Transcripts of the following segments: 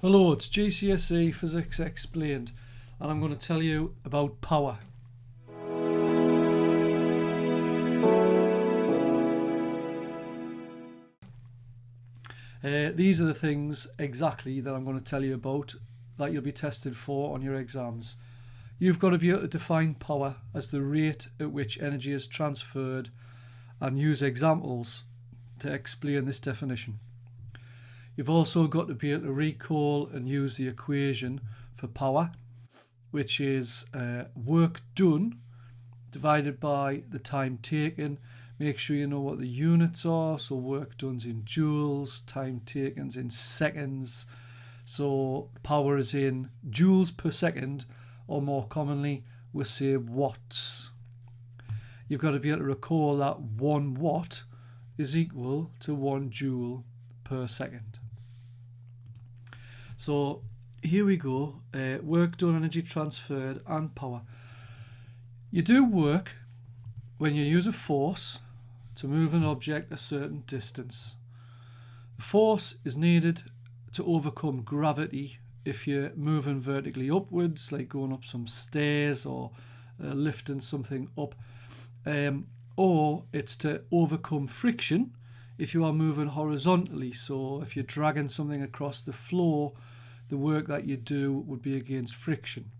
Hello, it's GCSE Physics Explained, and I'm going to tell you about power. These are the things exactly that I'm going to tell you about that you'll be tested for on your exams. You've got to be able to define power as the rate at which energy is transferred and use examples to explain this definition. You've also got to be able to recall and use the equation for power, which is work done divided by the time taken. Make sure you know what the units are. So work done's in joules, time taken's in seconds. So power is in joules per second, or more commonly we say watts. You've got to be able to recall that 1 watt is equal to 1 joule per second. So here we go, work done, energy transferred and power. You do work when you use a force to move an object a certain distance. The force is needed to overcome gravity if you're moving vertically upwards, like going up some stairs or lifting something up, or it's to overcome friction if you are moving horizontally. So if you're dragging something across the floor, the work that you do would be against friction.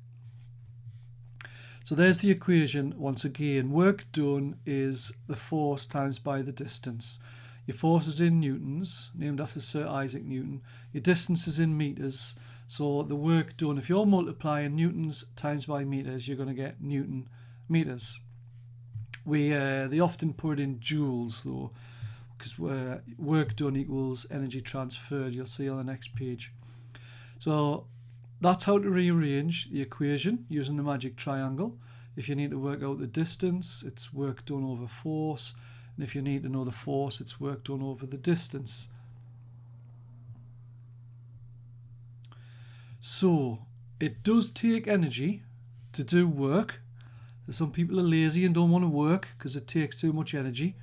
So there's the equation once again. Work done is the force times by the distance. Your force is in newtons, named after Sir Isaac Newton. Your distance is in meters. So the work done, if you're multiplying newtons times by meters, you're going to get Newton meters. They often put in joules though, because work done equals energy transferred. You'll see on the next page. So that's how to rearrange the equation using the magic triangle. If you need to work out the distance, it's work done over force. And if you need to know the force, it's work done over the distance. So it does take energy to do work. Some people are lazy and don't want to work because it takes too much energy.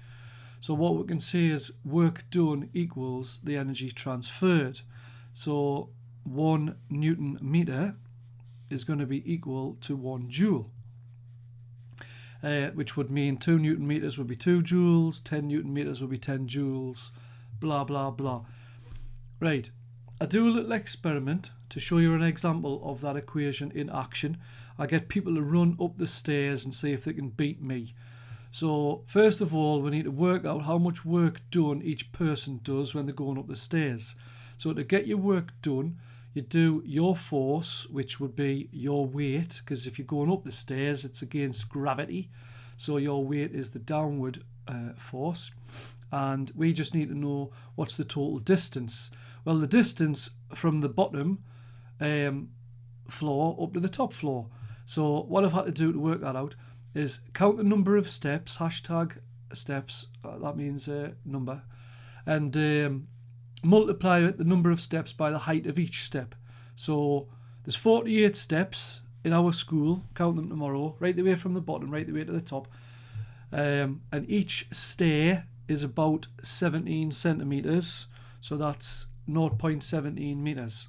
So what we can say is work done equals the energy transferred. So 1 Newton meter is going to be equal to 1 joule, which would mean 2 Newton meters would be 2 joules, 10 Newton meters would be 10 joules, blah blah blah. Right, I do a little experiment to show you an example of that equation in action. I get people to run up the stairs and see if they can beat me. So first of all, we need to work out how much work done each person does when they're going up the stairs. So to get your work done, you do your force, which would be your weight, because if you're going up the stairs, it's against gravity. So your weight is the downward force. And we just need to know what's the total distance. Well, the distance from the bottom floor up to the top floor. So what I've had to do to work that out is count the number of steps, hashtag steps, that means number, and multiply the number of steps by the height of each step. So there's 48 steps in our school, count them tomorrow, right the way from the bottom, right the way to the top. And each stair is about 17 centimeters, so that's 0.17 meters.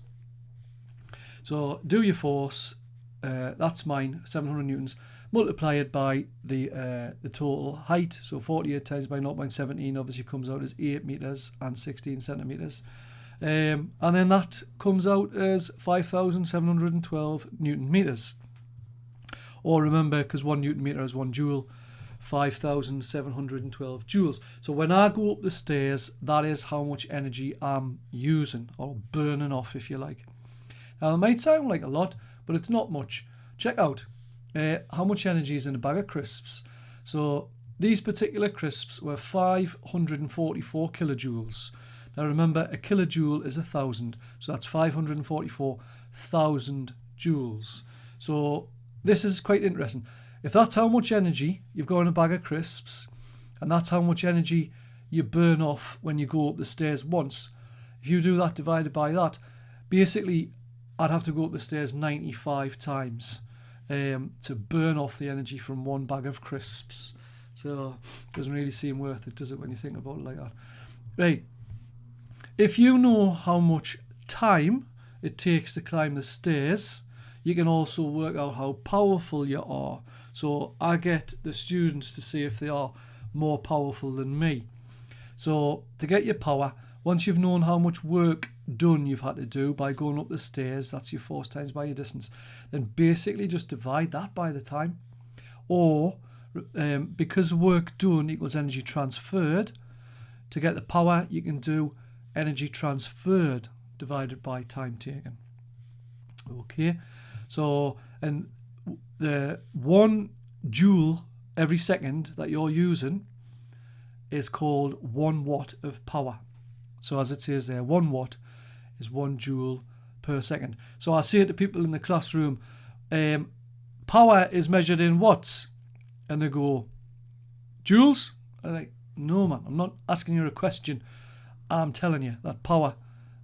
So do your force, that's mine, 700 newtons, multiply it by the total height, so 48 times by 0.17 obviously comes out as 8 meters and 16 centimeters, and then that comes out as 5,712 newton meters, or remember, because 1 newton meter is 1 joule, 5,712 joules. So when I go up the stairs, that is how much energy I'm using, or burning off if you like. Now it might sound like a lot, but it's not much. Check out how much energy is in a bag of crisps. So these particular crisps were 544 kilojoules. Now remember, a kilojoule is 1,000, so that's 544,000 joules. So this is quite interesting. If that's how much energy you've got in a bag of crisps, and that's how much energy you burn off when you go up the stairs once, if you do that divided by that, basically I'd have to go up the stairs 95 times to burn off the energy from one bag of crisps. So it doesn't really seem worth it, does it, when you think about it like that? Right. If you know how much time it takes to climb the stairs, you can also work out how powerful you are. So I get the students to see if they are more powerful than me. So to get your power, once you've known how much work done you've had to do by going up the stairs, that's your force times by your distance, then basically just divide that by the time. Or because work done equals energy transferred, to get the power you can do energy transferred divided by time taken. Okay, so and the 1 joule every second that you're using is called 1 watt of power. So as it says there, 1 watt is 1 joule per second. So I say to people in the classroom, power is measured in watts, and they go, joules? I'm like, no man, I'm not asking you a question. I'm telling you that power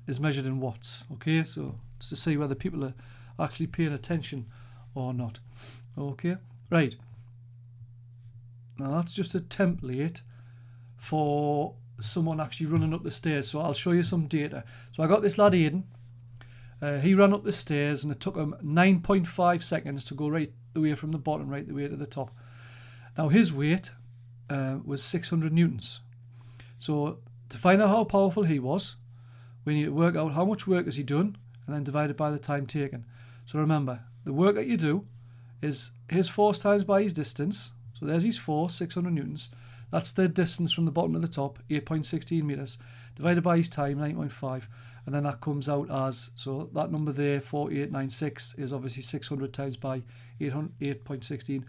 is measured in watts. Okay, so it's to see whether people are actually paying attention or not. Okay, right. Now that's just a template for someone actually running up the stairs. So I'll show you some data. So I got this lad Aidan. He ran up the stairs and it took him 9.5 seconds to go right the way from the bottom right the way to the top. Now his weight was 600 newtons. So to find out how powerful he was, we need to work out how much work has he done and then divide it by the time taken. So remember, the work that you do is his force times by his distance. So there's his force, 600 newtons. That's the distance from the bottom to the top, 8.16 meters, divided by his time, 9.5. And then that comes out as, so that number there, 4896, is obviously 600 times by 8.16.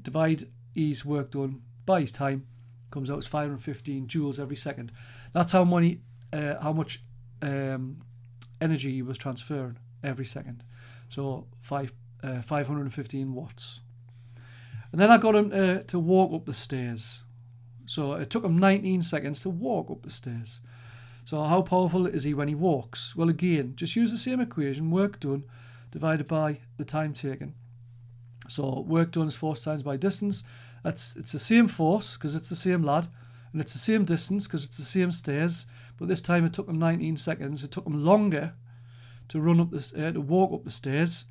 Divide his work done by his time, comes out as 515 joules every second. That's how much energy he was transferring every second. So 515 watts. And then I got him to walk up the stairs. So it took him 19 seconds to walk up the stairs. So how powerful is he when he walks? Well, again, just use the same equation, work done divided by the time taken. So work done is force times by distance. It's the same force because it's the same lad, and it's the same distance because it's the same stairs. But this time it took him 19 seconds. It took him longer to run up to walk up the stairs.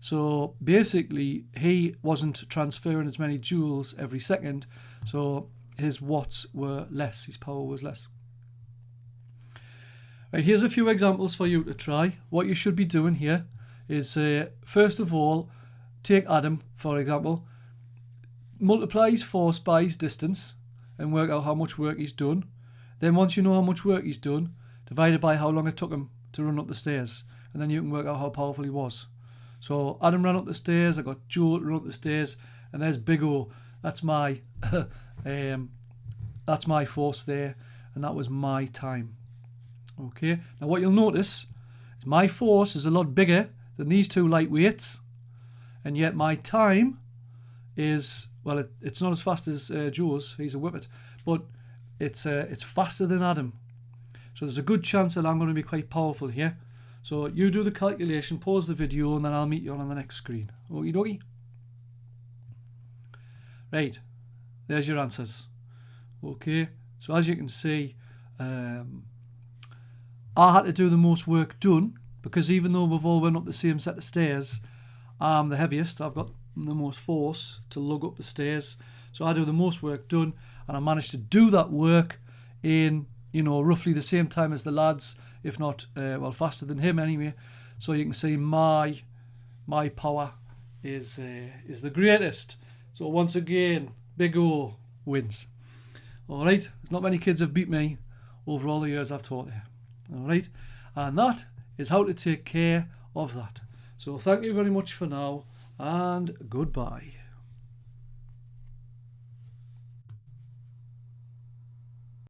So basically, he wasn't transferring as many joules every second, so his watts were less, his power was less. Right, here's a few examples for you to try. What you should be doing here is, first of all, take Adam, for example, multiply his force by his distance and work out how much work he's done. Then once you know how much work he's done, divide it by how long it took him to run up the stairs, and then you can work out how powerful he was. So Adam ran up the stairs, I got Joel to run up the stairs, and there's Big O. That's my that's my force there, and that was my time. Okay, now what you'll notice is my force is a lot bigger than these two lightweights, and yet my time is, well, it's not as fast as Joel's, he's a whippet, but it's faster than Adam. So there's a good chance that I'm going to be quite powerful here. So you do the calculation, pause the video, and then I'll meet you on the next screen. Okie dokie. Right, there's your answers. Okay, so as you can see, I had to do the most work done, because even though we've all went up the same set of stairs, I'm the heaviest. I've got the most force to lug up the stairs. So I do the most work done, and I managed to do that work in, roughly the same time as the lads, if not, faster than him anyway. So you can see my power is the greatest. So once again, Big O wins. All right, there's not many kids have beat me over all the years I've taught here. All right, and that is how to take care of that. So thank you very much for now, and goodbye.